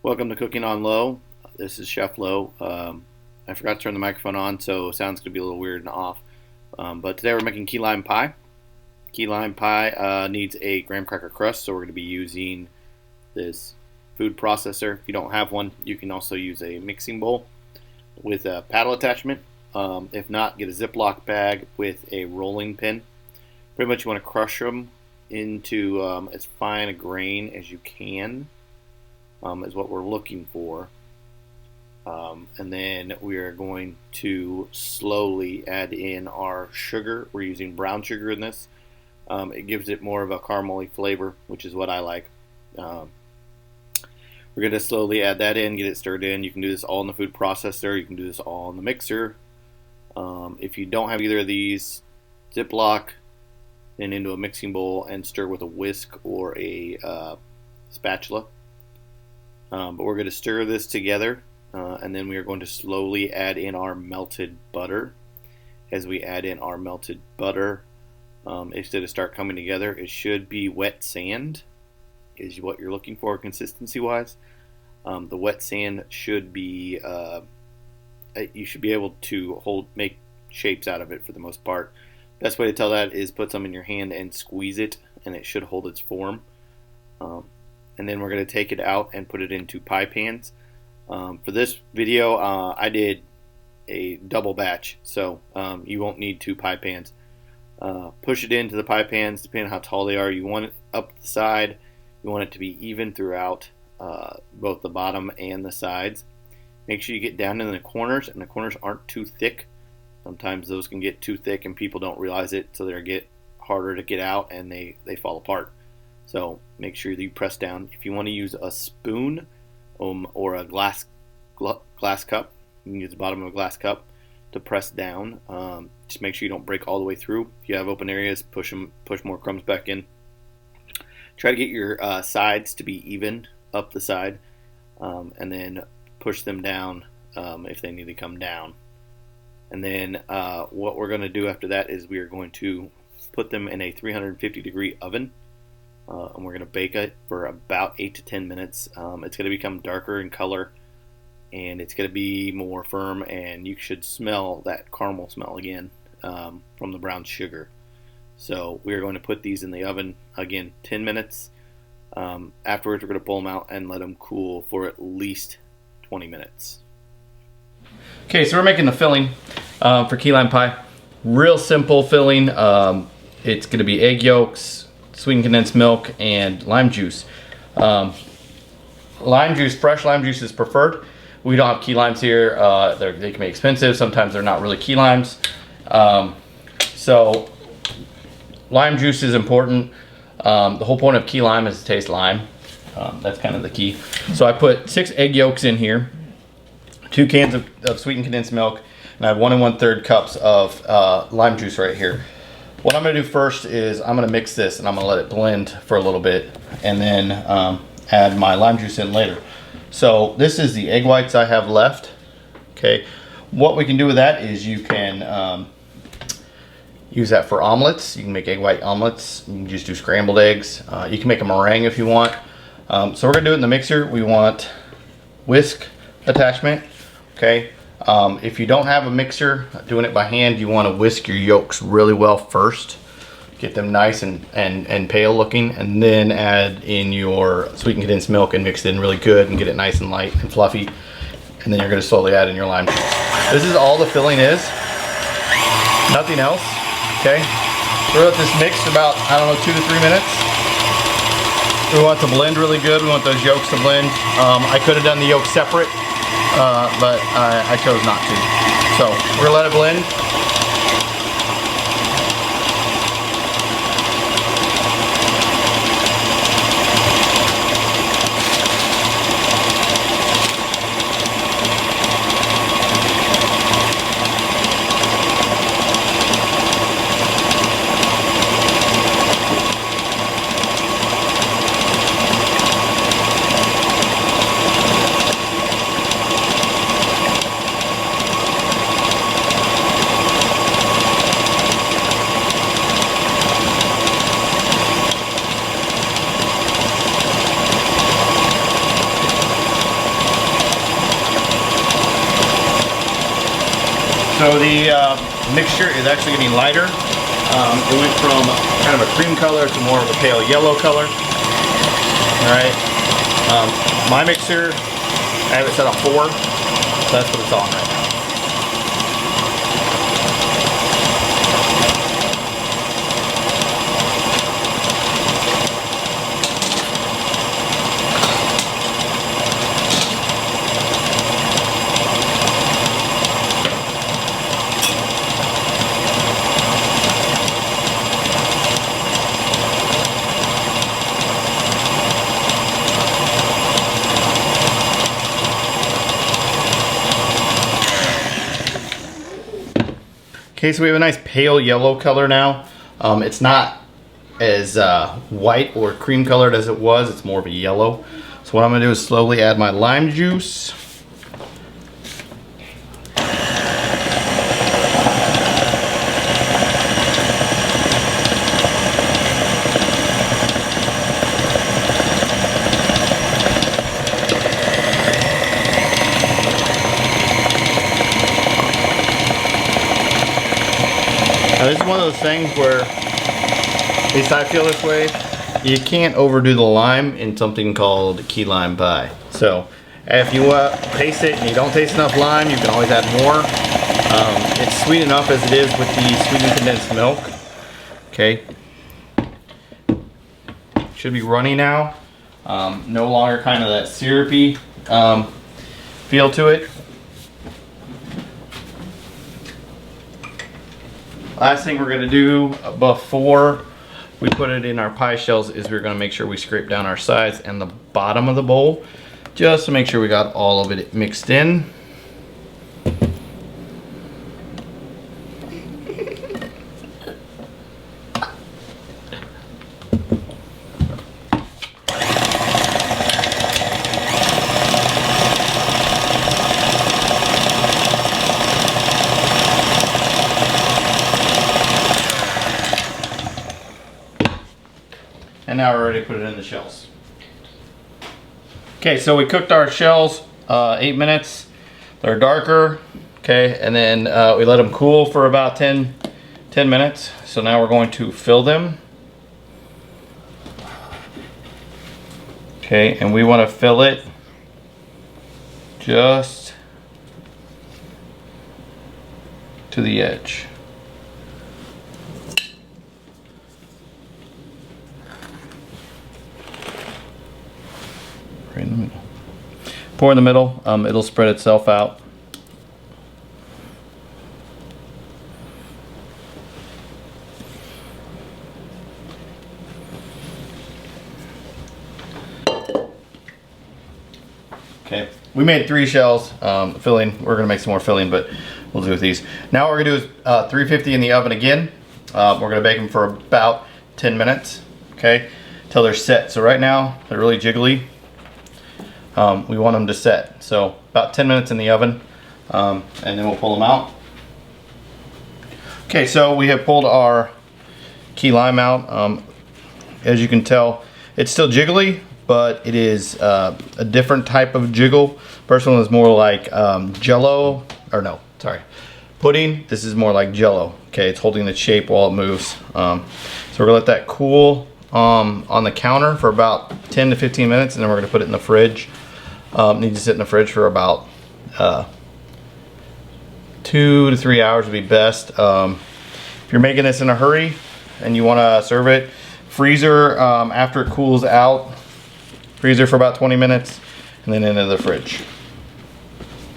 Welcome to Cooking on Low. This is Chef Low. I forgot to turn the microphone on, so sound's going to be a little weird and off. But today we're making key lime pie. Key lime pie needs a graham cracker crust, so we're going to be using this food processor. If you don't have one, you can also use a mixing bowl with a paddle attachment. If not, get a ziplock bag with a rolling pin. Pretty much you want to crush them into as fine a grain as you can. Is what we're looking for. And then we are going to slowly add in our sugar. We're using brown sugar in this. It gives it more of a caramelly flavor, which is what I like. We're going to slowly add that in, get it stirred in. You can do this all in the food processor. You can do this all in the mixer. If you don't have either of these, Ziploc then into a mixing bowl and stir with a whisk or a spatula. But we're going to stir this together, and then we are going to slowly add in our melted butter. As we add in our melted butter, instead of start coming together, it should be wet sand is what you're looking for consistency wise. The wet sand should be, you should be able to make shapes out of it for the most part. Best way to tell that is put some in your hand and squeeze it, and it should hold its form. And then we're going to take it out and put it into pie pans. For this video, I did a double batch, so you won't need 2 pie pans. Push it into the pie pans, depending on how tall they are. You want it up the side. You want it to be even throughout both the bottom and the sides. Make sure you get down in the corners, and the corners aren't too thick. Sometimes those can get too thick and people don't realize it, so they get harder to get out and they fall apart. So make sure that you press down. If you want to use a spoon or a glass cup, you can use the bottom of a glass cup to press down. Just make sure you don't break all the way through. If you have open areas, push more crumbs back in. Try to get your sides to be even up the side, and then push them down if they need to come down. And then what we're going to do after that is we are going to put them in a 350 degree oven. And we're going to bake it for about 8 to 10 minutes. It's going to become darker in color, and it's going to be more firm, and you should smell that caramel smell again from the brown sugar. So we're going to put these in the oven, again, 10 minutes. Afterwards, we're going to pull them out and let them cool for at least 20 minutes. Okay, so we're making the filling for key lime pie. Real simple filling. It's going to be egg yolks, sweetened condensed milk, and lime juice. Fresh lime juice is preferred. We don't have key limes here. They can be expensive. Sometimes they're not really key limes. So lime juice is important. The whole point of key lime is to taste lime. That's kind of the key. So I put 6 egg yolks in here, 2 cans of sweetened condensed milk, and I have 1 1/3 cups of lime juice right here. What I'm going to do first is I'm going to mix this, and I'm going to let it blend for a little bit, and then add my lime juice in later. So this is the egg whites I have left. Okay, what we can do with that is you can use that for omelets. You can make egg white omelets. You can just do scrambled eggs. You can make a meringue if you want. So we're going to do it in the mixer. We want whisk attachment. Okay. If you don't have a mixer, doing it by hand, you want to whisk your yolks really well first. Get them nice and pale looking, and then add in your sweetened condensed milk and mix it in really good and get it nice and light and fluffy. And then you're going to slowly add in your lime juice. This is all the filling is. Nothing else. Okay. We're let this mix for about, 2 to 3 minutes. We want to blend really good. We want those yolks to blend. I could have done the yolks separate. But I chose not to. So we're gonna let it blend. So the mixture is actually getting lighter. It went from kind of a cream color to more of a pale yellow color. All right. My mixer, I have it set on 4, so that's what it's on right now. Okay, so we have a nice pale yellow color now. It's not as white or cream colored as it was. It's more of a yellow. So what I'm gonna do is slowly add my lime juice. Now this is one of those things where, at least I feel this way, you can't overdo the lime in something called key lime pie. So if you taste it and you don't taste enough lime, you can always add more. It's sweet enough as it is with the sweetened condensed milk. Okay. Should be runny now. No longer kind of that syrupy feel to it. Last thing we're gonna do before we put it in our pie shells is we're gonna make sure we scrape down our sides and the bottom of the bowl just to make sure we got all of it mixed in. And now we're ready to put it in the shells. Okay, so we cooked our shells 8 minutes. They're darker, okay, and then we let them cool for about 10 minutes. So now we're going to fill them. Okay, and we want to fill it just to the edge. Right in the middle. Pour in the middle, it'll spread itself out. Okay, we made 3 shells, filling. We're gonna make some more filling, but we'll do with these. Now what we're gonna do is 350 in the oven again. We're gonna bake them for about 10 minutes, okay, till they're set. So right now, they're really jiggly. We want them to set. So about 10 minutes in the oven, and then we'll pull them out. Okay, so we have pulled our key lime out. As you can tell, it's still jiggly, but it is a different type of jiggle. First one is more like jello, or no, sorry, pudding. This is more like jello. Okay, it's holding the shape while it moves. So we're gonna let that cool on the counter for about 10 to 15 minutes, and then we're gonna put it in the fridge. Need to sit in the fridge for about 2 to 3 hours would be best. If you're making this in a hurry and you want to serve it, freezer after it cools out, freezer for about 20 minutes, and then into the fridge.